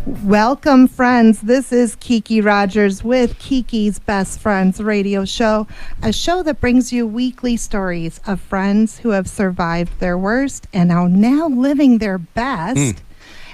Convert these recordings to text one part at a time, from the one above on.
Welcome, friends. This is Kiki Rogers with Kiki's Best Friends radio show, a show that brings you weekly stories of friends who have survived their worst and are now living their best.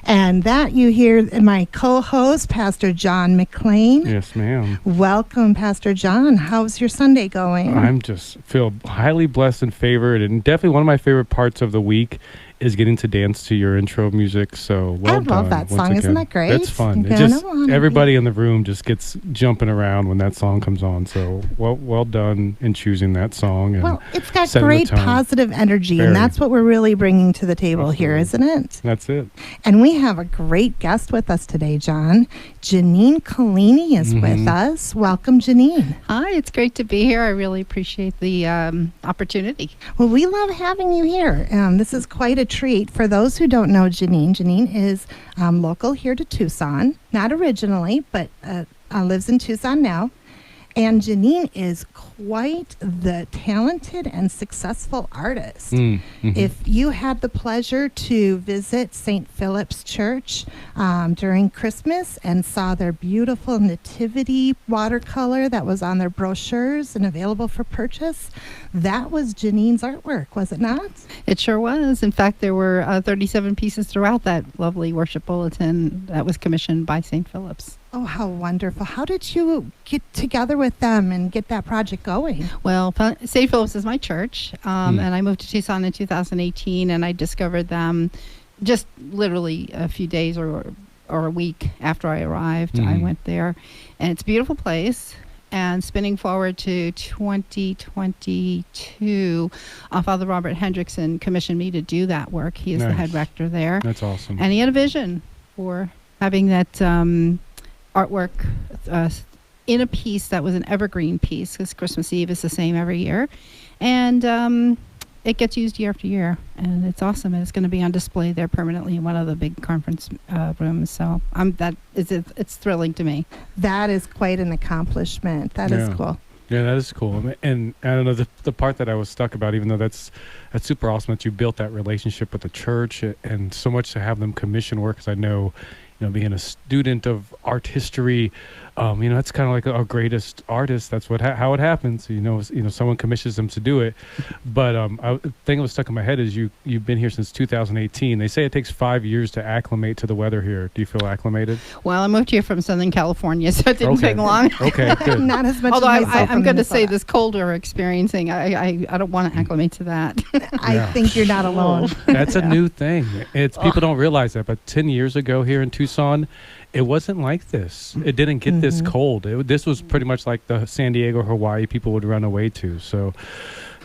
And that you hear my co-host, Pastor John McLean. Yes, ma'am. Welcome, Pastor John. How's your Sunday going? I'm just feel highly blessed and favored, and definitely one of my favorite parts of the week is getting to dance to your intro music. So well done. I love that song. Isn't that great? It's fun. It just everybody in the room just gets jumping around when that song comes on. So well done in choosing that song. And well, it's got great positive energy, and that's what we're really bringing to the table here, isn't it? That's it. And we have a great guest with us today, John. Janine Collini is with us. Welcome, Janine. Hi, it's great to be here. I really appreciate the opportunity. Well, we love having you here. This is quite a treat. For those who don't know Janine is local here to Tucson, not originally, but lives in Tucson now. And Janine is quite the talented and successful artist. If you had the pleasure to visit St. Philip's Church during Christmas and saw their beautiful nativity watercolor that was on their brochures and available for purchase, that was Janine's artwork, was it not? It sure was. In fact, there were 37 pieces throughout that lovely worship bulletin that was commissioned by St. Philip's. Oh, how wonderful. How did you get together with them and get that project going? Well, St. Philip's is my church, and I moved to Tucson in 2018, and I discovered them just literally a few days or a week after I arrived. I went there, and it's a beautiful place. And spinning forward to 2022, Father Robert Hendrickson commissioned me to do that work. He is the head rector there. That's awesome. And he had a vision for having that artwork in a piece that was an evergreen piece, because Christmas Eve is the same every year. And it gets used year after year, and it's awesome. And it's going to be on display there permanently in one of the big conference rooms. So it's thrilling to me. That is quite an accomplishment. That is cool. Yeah, that is cool. And I don't know, the part that I was stuck about, even though that's super awesome that you built that relationship with the church, and so much to have them commission work, because I know, being a student of art history, that's kind of like our greatest artist. That's how it happens. Someone commissions them to do it. But the thing that was stuck in my head is you've been here since 2018. They say it takes 5 years to acclimate to the weather here. Do you feel acclimated? Well, I moved here from Southern California, so it didn't take long. Okay, good. Not as much. Although as I'm going to say this cold we're experiencing, I don't want to acclimate to that. I think you're not alone. That's a new thing. People don't realize that, but 10 years ago here in Tucson, it wasn't like this. It didn't get this cold. This was pretty much like the San Diego, Hawaii people would run away to. So,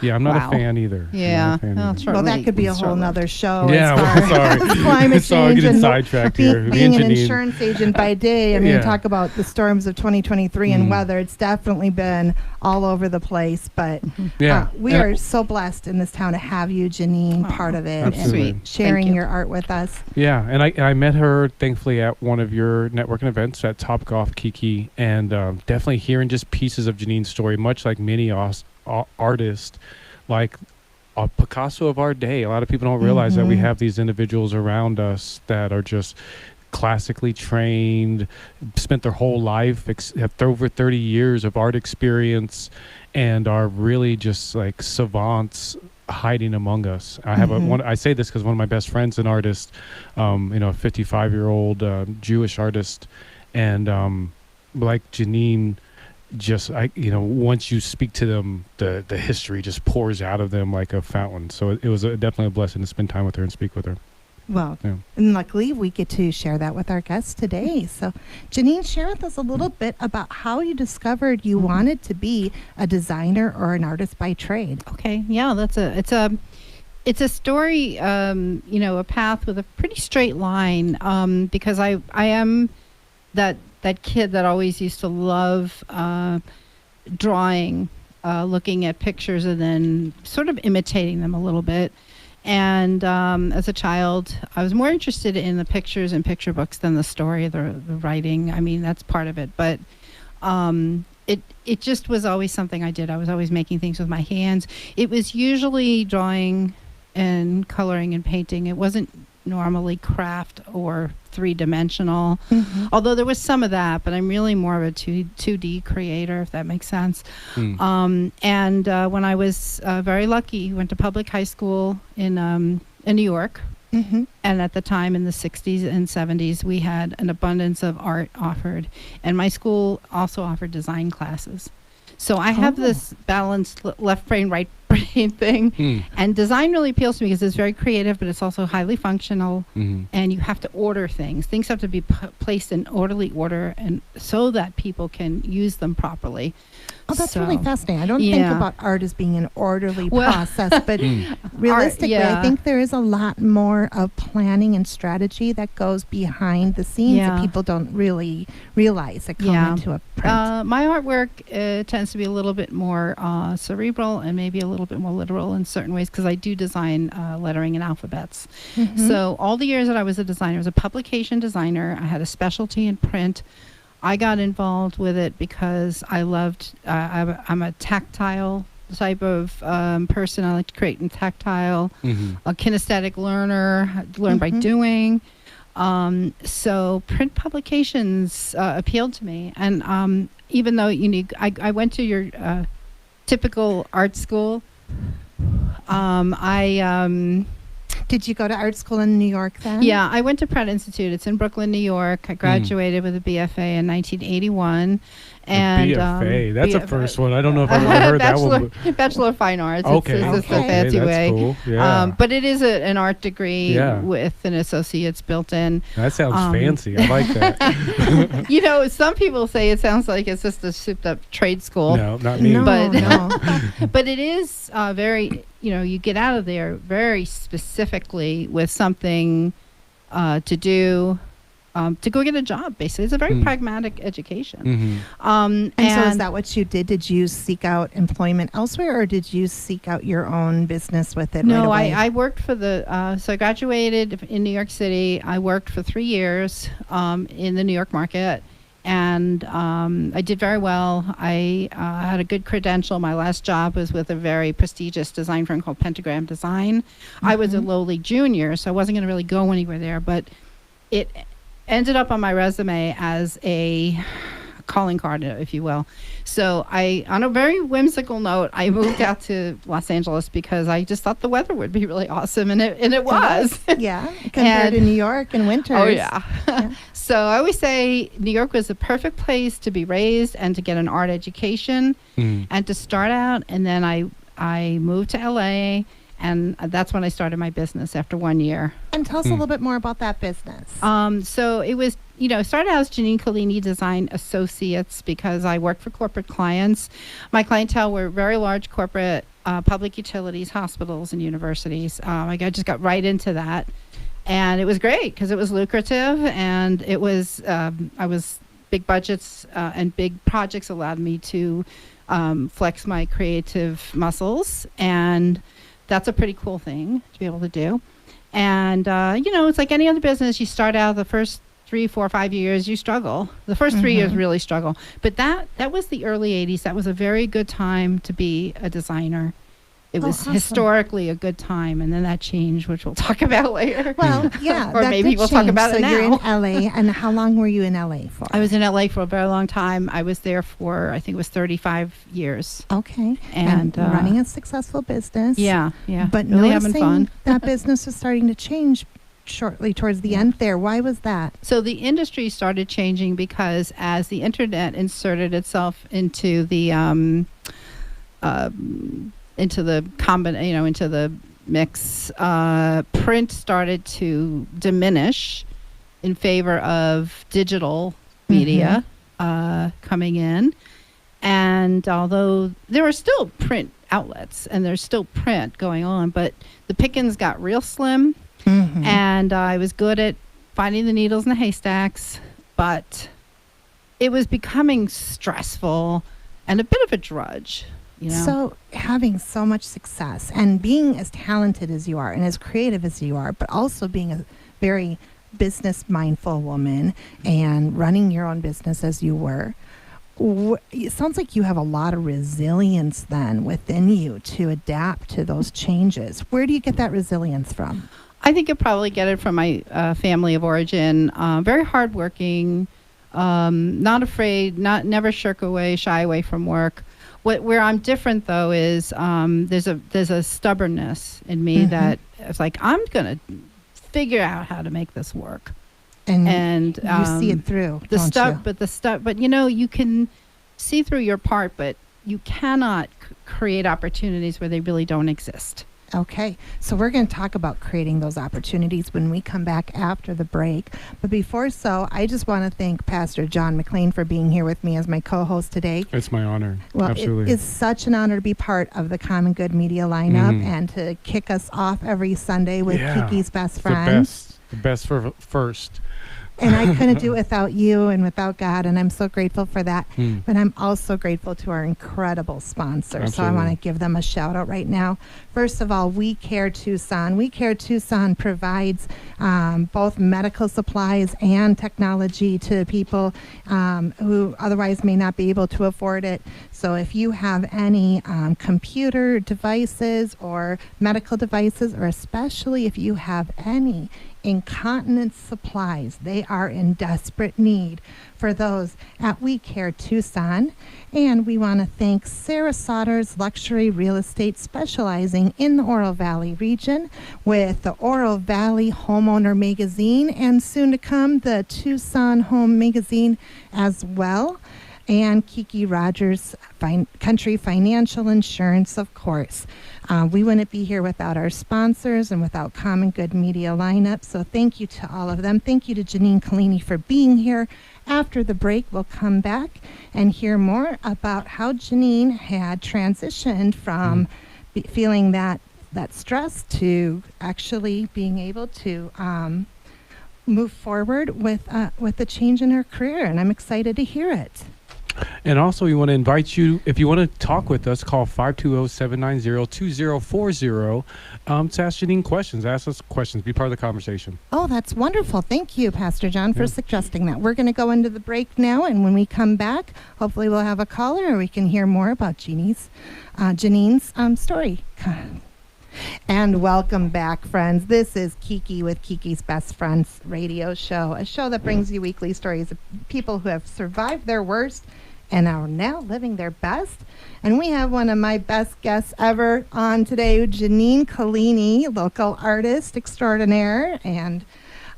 yeah, I'm not a fan either. Yeah. Well, that could be a whole nother show. Yeah, sorry. Climate change getting sidetracked here. Being an insurance agent by day, talk about the storms of 2023 and weather. It's definitely been all over the place. But we are so blessed in this town to have you, Janine, part of it, and sharing your art with us. Yeah, and I met her, thankfully, at one of your networking events at Top Golf Kiki, and definitely hearing just pieces of Janine's story, much like many artists, like a Picasso of our day. A lot of people don't realize that we have these individuals around us that are just classically trained, spent their whole life, have over 30 years of art experience, and are really just like savants hiding among us. I have I say this because one of my best friends, an artist, a 55-year-old Jewish artist, and like Janine, just once you speak to them, the history just pours out of them like a fountain. So it was definitely a blessing to spend time with her and speak with her. Well, and luckily we get to share that with our guests today. So, Janine, share with us a little bit about how you discovered you wanted to be a designer or an artist by trade. Okay, yeah, it's a story, a path with a pretty straight line, because I am that kid that always used to love drawing, looking at pictures and then sort of imitating them a little bit. And as a child, I was more interested in the pictures and picture books than the story, the writing. I mean, that's part of it. But it just was always something I did. I was always making things with my hands. It was usually drawing and coloring and painting. It wasn't normally craft or three-dimensional. Mm-hmm. Although there was some of that, but I'm really more of a 2D creator, if that makes sense. And when I was very lucky, went to public high school in New York. Mm-hmm. And at the time in the 60s and 70s, we had an abundance of art offered. And my school also offered design classes. So I have this balanced left brain, right brain thing. And design really appeals to me because it's very creative, but it's also highly functional. And you have to order things. Things have to be placed in orderly order and so that people can use them properly. Oh, that's really fascinating. I don't think about art as being an orderly process, but realistically, I think there is a lot more of planning and strategy that goes behind the scenes that people don't really realize that come into a print. My artwork tends to be a little bit more cerebral and maybe a little bit more literal in certain ways because I do design lettering and alphabets. So all the years that I was a designer, I was a publication designer. I had a specialty in print. I got involved with it because I loved, I'm a tactile type of person. I like to create in tactile, a kinesthetic learner, learn by doing. So print publications appealed to me. And even though I went to your typical art school, Did you go to art school in New York then? Yeah, I went to Pratt Institute. It's in Brooklyn, New York. I graduated with a BFA in 1981. And BFA, that's a first one. I don't know if I've ever heard that one. Bachelor of Fine Arts. Okay. It's the fancy that's way. Cool. Yeah. But it is an art degree with an associate's built in. That sounds fancy. I like that. Some people say it sounds like it's just a souped up trade school. No, not me. No, But it is very, you get out of there very specifically with something to do. To go get a job, basically. It's a very pragmatic education. And so is that what you did? Did you seek out employment elsewhere, or did you seek out your own business with it? No, right away? I worked for so I graduated in New York City. I worked for 3 years in the New York market, and I did very well. I had a good credential. My last job was with a very prestigious design firm called Pentagram Design. I was a lowly junior, so I wasn't going to really go anywhere there, but it ended up on my resume as a calling card, if you will. So on a very whimsical note, I moved out to Los Angeles because I just thought the weather would be really awesome, and it was. Yeah, compared to New York in winters. Oh, yeah. So I always say New York was the perfect place to be raised and to get an art education and to start out. And then I moved to LA. And that's when I started my business after 1 year. And tell us a little bit more about that business. So it was, started out as Janine Collini Design Associates because I worked for corporate clients. My clientele were very large corporate public utilities, hospitals, and universities. I just got right into that. And it was great because it was lucrative and it was, big budgets and big projects allowed me to flex my creative muscles. And that's a pretty cool thing to be able to do. And, it's like any other business. You start out the first 3, 4, 5 years, you struggle. The first 3 years really struggle. But that was the early 80s. That was a very good time to be a designer. It was historically a good time, and then that changed, which we'll talk about later. Well, yeah. Or maybe we'll talk about it now. So you're in LA, and how long were you in LA for? I was in LA for a very long time. I was there for, I think it was 35 years. Okay. And running a successful business. Yeah. But really having noticing fun. that business was starting to change shortly towards the end there. Why was that? So the industry started changing because as the internet inserted itself into the into the mix, print started to diminish in favor of digital media coming in. And although there are still print outlets and there's still print going on, but the pickings got real slim. And I was good at finding the needles in the haystacks, but it was becoming stressful and a bit of a drudge. So having so much success and being as talented as you are and as creative as you are, but also being a very business mindful woman and running your own business as you were, it sounds like you have a lot of resilience then within you to adapt to those changes. Where do you get that resilience from? I think I probably get it from my family of origin. Very hardworking, not afraid, never shirk away, shy away from work. Where I'm different though is there's a stubbornness in me that it's like I'm gonna figure out how to make this work. And you see it through, don't you? But you can see through your part, but you cannot create opportunities where they really don't exist. Okay, so we're going to talk about creating those opportunities when we come back after the break. But before so, I just want to thank Pastor John McLean for being here with me as my co-host today. It's my honor. Well, Absolutely. it is such an honor to be part of the Common Good Media lineup and to kick us off every Sunday with Kiki's Best Friends. The best for first. And I couldn't do it without you and without God, and I'm so grateful for that. But I'm also grateful to our incredible sponsors. So I want to give them a shout out right now. First of all, We Care Tucson. We Care Tucson provides both medical supplies and technology to people who otherwise may not be able to afford it. So if you have any computer devices or medical devices, or especially if you have any incontinence supplies, they are in desperate need for those at We Care Tucson. And we want to thank Sarah Sodders Luxury Real Estate, specializing in the Oro Valley region with the Oro Valley Homeowner Magazine, and soon to come the Tucson Home Magazine as well. And Kiki Rogers Country Financial Insurance, of course. We wouldn't be here without our sponsors and without Common Good Media lineup. So thank you to all of them. Thank you to Janine Collini for being here. After the break, we'll come back and hear more about how Janine had transitioned from feeling that stress to actually being able to move forward with the change in her career. And I'm excited to hear it. And also, we want to invite you, if you want to talk with us, call 520-790-2040 to ask Janine questions. Ask us questions. Be part of the conversation. Oh, that's wonderful. Thank you, Pastor John, for suggesting that. We're going to go into the break now, and when we come back, hopefully we'll have a caller, or we can hear more about Janine's story. And welcome back, friends. This is Kiki with Kiki's Best Friends radio show, a show that brings you weekly stories of people who have survived their worst and are now living their best. And we have one of my best guests ever on today, Janine Collini, local artist extraordinaire. And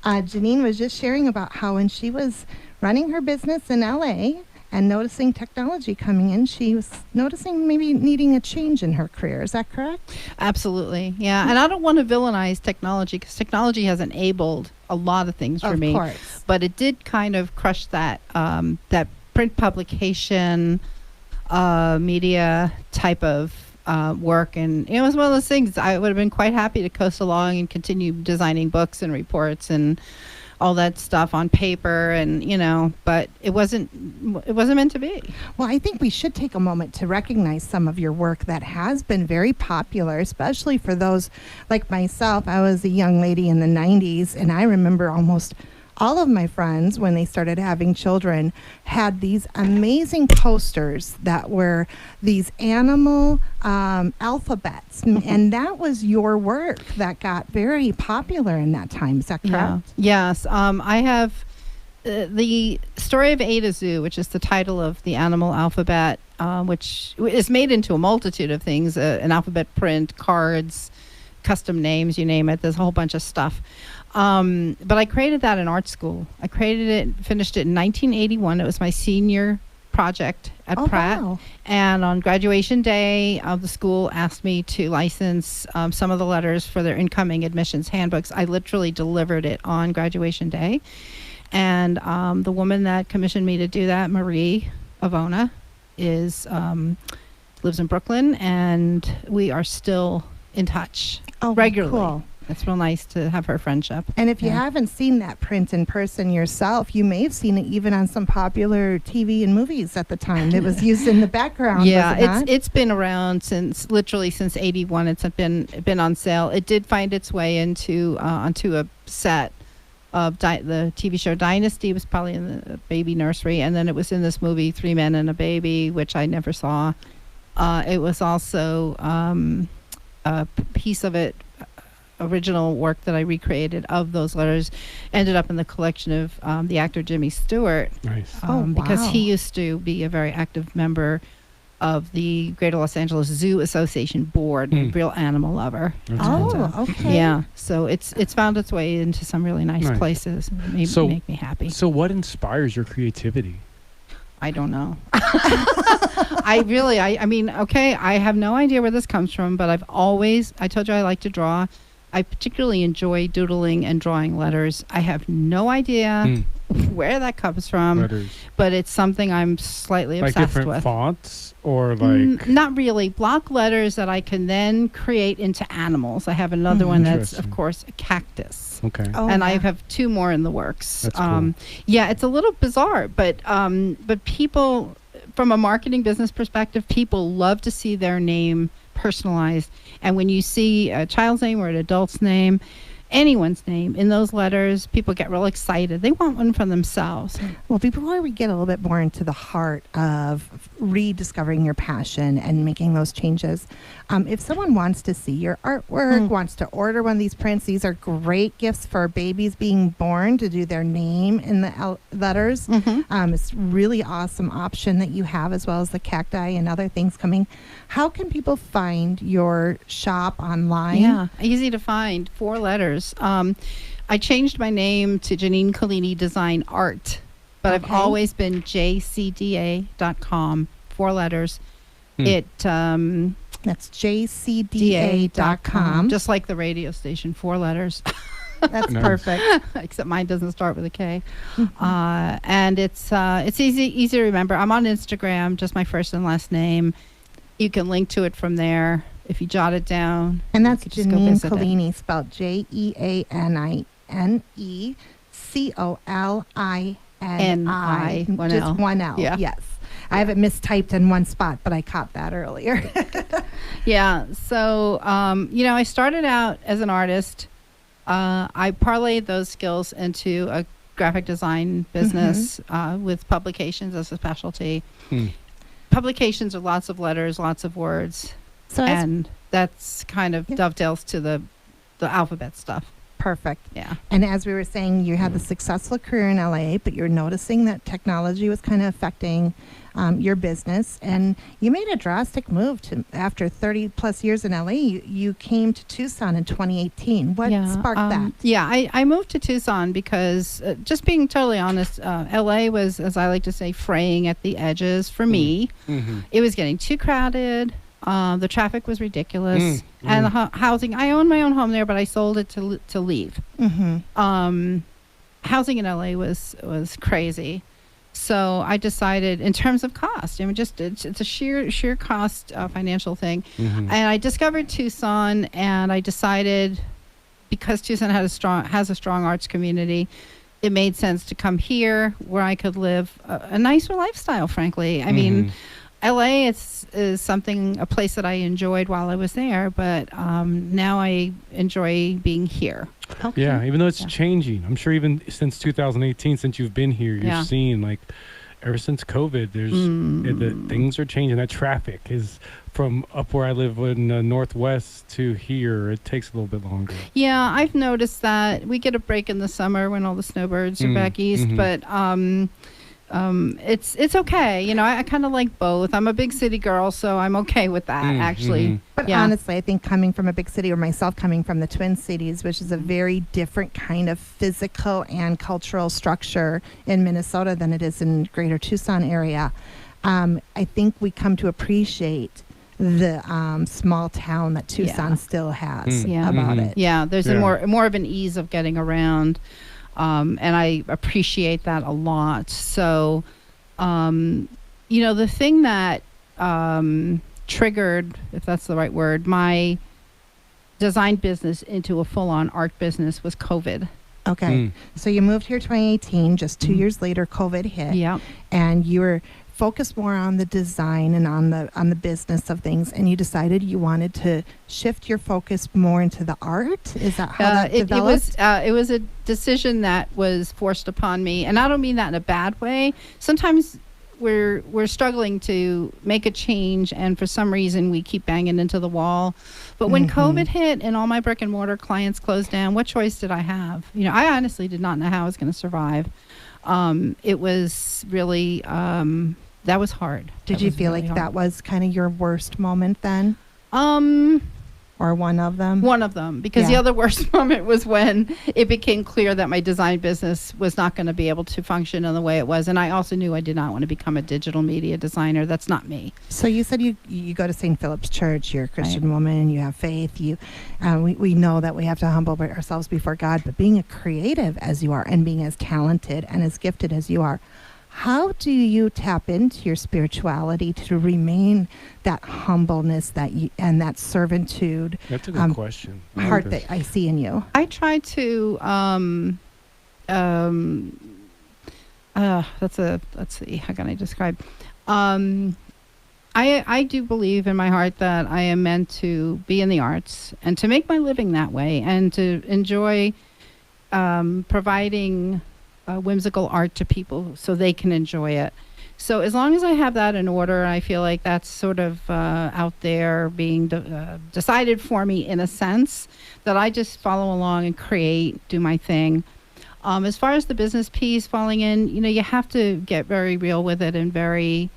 Janine was just sharing about how when she was running her business in LA and noticing technology coming in, she was noticing maybe needing a change in her career. Is that correct? Absolutely, yeah. And I don't want to villainize technology, because technology has enabled a lot of things for me. Of course. But it did kind of crush that print publication, media type of work. And it was one of those things. I would have been quite happy to coast along and continue designing books and reports and all that stuff on paper, and but it wasn't meant to be. Well, I think we should take a moment to recognize some of your work that has been very popular, especially for those like myself. I was a young lady in the 90s, and I remember almost all of my friends, when they started having children, had these amazing posters that were these animal alphabets. And that was your work that got very popular in that time. Is that correct? Yeah. Yes. I have the Story of Ada Zoo, which is the title of the animal alphabet, which is made into a multitude of things, an alphabet print, cards, custom names, you name it. There's a whole bunch of stuff. But I created that in art school. I created it, finished it in 1981. It was my senior project at Pratt. Wow. And on graduation day, the school asked me to license some of the letters for their incoming admissions handbooks. I literally delivered it on graduation day. And the woman that commissioned me to do that, Marie Avona, lives in Brooklyn, and we are still in touch regularly. Cool. It's real nice to have her friendship. And if you haven't seen that print in person yourself, you may have seen it even on some popular TV and movies at the time. It was used in the background. Yeah, it's been around since 81. It's been on sale. It did find its way onto a set of the TV show Dynasty. It was probably in the baby nursery, and then it was in this movie 3 Men and a Baby, which I never saw. It was also a piece of it original work that I recreated of those letters ended up in the collection of the actor Jimmy Stewart. Nice. Because wow. he used to be a very active member of the Greater Los Angeles Zoo Association board, a real animal lover. That's Oh, cool. okay. Yeah, so it's found its way into some really nice Nice. places. So- Make me happy. So what inspires your creativity? I don't know. I mean, okay, I have no idea where this comes from, but I told you I like to draw. I particularly enjoy doodling and drawing letters. I have no idea where that comes Letters. but it's something I'm slightly Like obsessed different with. fonts or like Not really. Block letters that I can then create into animals. I have another one that's, of Interesting. course, a cactus. okay. Oh, And I yeah. have 2 more in the works. That's cool. Yeah, it's a little bizarre, but people, from a marketing business perspective, people love to see their name personalized. And when you see a child's name or an adult's name, anyone's name in those letters, people get real excited. They want one for themselves. Well, before we get a little bit more into the heart of rediscovering your passion and making those changes, if someone wants to see your artwork, wants to order one of these prints, these are great gifts for babies being born to do their name in the letters. It's really awesome option that you have, as well as the cacti and other things coming. How can people find your shop online? Yeah, easy to find. 4 letters. I changed my name to Janine Collini Design Art, but I've Okay. always been jcda.com. 4 letters. That's jcda.com. Just like the radio station, 4 letters. That's Nice. perfect. Except mine doesn't start with a K. And it's easy to remember. I'm on Instagram, just my first and last name. You can link to it from there if you jot it down. And that's you could just go Janine visit it. Collini, spelled JeanieColini. One Just L. one L. Yeah. Yes. I have it mistyped in one spot, but I caught that earlier. Yeah. So, I started out as an artist. I parlayed those skills into a graphic design business with publications as a specialty. Publications are lots of letters, lots of words, So and that's kind of Yeah. dovetails to the alphabet stuff. perfect. Yeah. And as we were saying, you had a successful career in LA, but you're noticing that technology was kind of affecting your business, and you made a drastic move to after 30 plus years in LA. You came to Tucson in 2018. What sparked that? Yeah, I moved to Tucson because, just being totally honest, LA was, as I like to say, fraying at the edges for me. It was getting too crowded. The traffic was ridiculous, and the housing. I owned my own home there, but I sold it to leave. Housing in LA was crazy. So I decided, in terms of cost, it's a sheer cost financial thing. And I discovered Tucson, and I decided, because Tucson has a strong arts community, it made sense to come here where I could live a nicer lifestyle. Frankly, I mean, LA is a place that I enjoyed while I was there, but now I enjoy being here. Okay. Yeah, even though it's changing. I'm sure even since 2018, since you've been here, you're seeing, like, ever since COVID, there's the things are changing. That traffic is from up where I live in the Northwest to here. It takes a little bit longer. Yeah, I've noticed that. We get a break in the summer when all the snowbirds are back east, but it's okay. I kind of like both. I'm a big city girl, so I'm okay with that, actually. But Yeah. honestly, I think coming from a big city, or myself coming from the Twin Cities, which is a very different kind of physical and cultural structure in Minnesota than it is in greater Tucson area, I think we come to appreciate the small town that Tucson still has about it. Yeah, there's Yeah. more of an ease of getting around. And I appreciate that a lot. So, the thing that triggered, if that's the right word, my design business into a full-on art business was COVID. Okay. So you moved here 2018, just 2 years later, COVID hit. Yeah. And you were focused more on the design and on the business of things, and you decided you wanted to shift your focus more into the art. Is that how that developed? It was a decision that was forced upon me, and I don't mean that in a bad way. Sometimes we're struggling to make a change, and for some reason we keep banging into the wall. But when COVID hit and all my brick and mortar clients closed down, what choice did I have? I honestly did not know how I was going to survive. It was really that was hard. Did you feel like that was kind of your worst moment then? Or one of them? One of them, because the other worst moment was when it became clear that my design business was not going to be able to function in the way it was. And I also knew I did not want to become a digital media designer. That's not me. So you said you go to St. Philip's Church. You're a Christian woman. You have faith. We know that we have to humble ourselves before God. But being a creative as you are and being as talented and as gifted as you are, how do you tap into your spirituality to remain that humbleness and that servitude? That's a good question. Heart that I see in you. I try to. Let's see. How can I describe? I do believe in my heart that I am meant to be in the arts and to make my living that way and to enjoy providing whimsical art to people so they can enjoy it. So as long as I have that in order, I feel like that's sort of out there being decided for me in a sense, that I just follow along and create, do my thing. As far as the business piece falling in, you have to get very real with it and very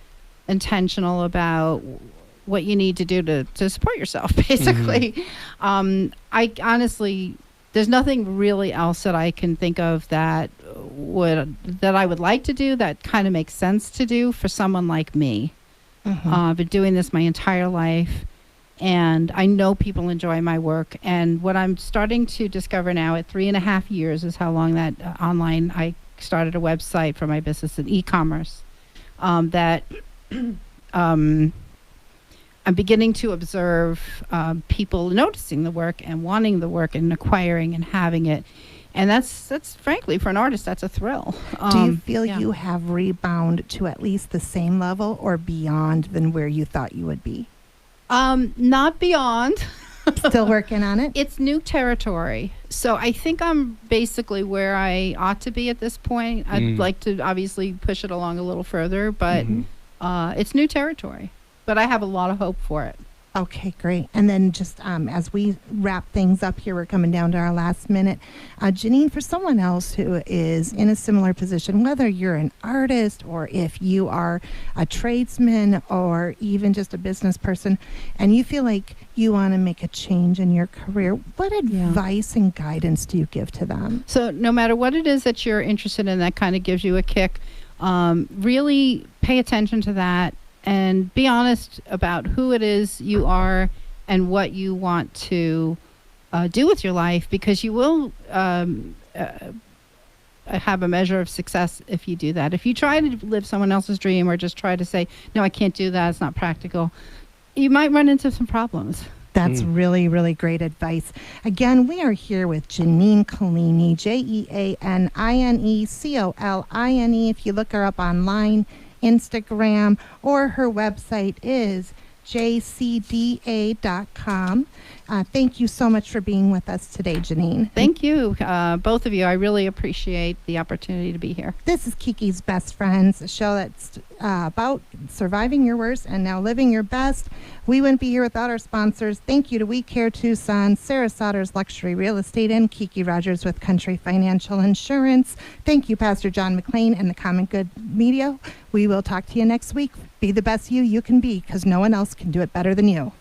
intentional about what you need to do to support yourself, basically. I honestly, there's nothing really else that I can think of that I would like to do that kind of makes sense to do for someone like me. I've been doing this my entire life, and I know people enjoy my work. And what I'm starting to discover now at 3.5 years is how long that online, I started a website for my business in e-commerce, that I'm beginning to observe people noticing the work and wanting the work and acquiring and having it. And that's frankly, for an artist, that's a thrill. Do you feel you have rebound to at least the same level or beyond than where you thought you would be? Not beyond. Still working on it? It's new territory. So I think I'm basically where I ought to be at this point. I'd like to obviously push it along a little further, but it's new territory. But I have a lot of hope for it. Okay, great. And then just as we wrap things up here, we're coming down to our last minute. Janine, for someone else who is in a similar position, whether you're an artist or if you are a tradesman or even just a business person, and you feel like you want to make a change in your career, what advice and guidance do you give to them? So no matter what it is that you're interested in that kind of gives you a kick, really pay attention to that. And be honest about who it is you are and what you want to do with your life, because you will have a measure of success if you do that. If you try to live someone else's dream or just try to say, no, I can't do that, it's not practical, you might run into some problems. That's really, really great advice. Again, we are here with Janine Colini, JeaninneColine. If you look her up online, Instagram, or her website is jcda.com. Thank you so much for being with us today, Janine. Thank you, both of you. I really appreciate the opportunity to be here. This is Kiki's Best Friends, a show that's about surviving your worst and now living your best. We wouldn't be here without our sponsors. Thank you to We Care Tucson, Sarah Sauter's Luxury Real Estate, and Kiki Rogers with Country Financial Insurance. Thank you, Pastor John McLean and the Common Good Media. We will talk to you next week. Be the best you can be, because no one else can do it better than you.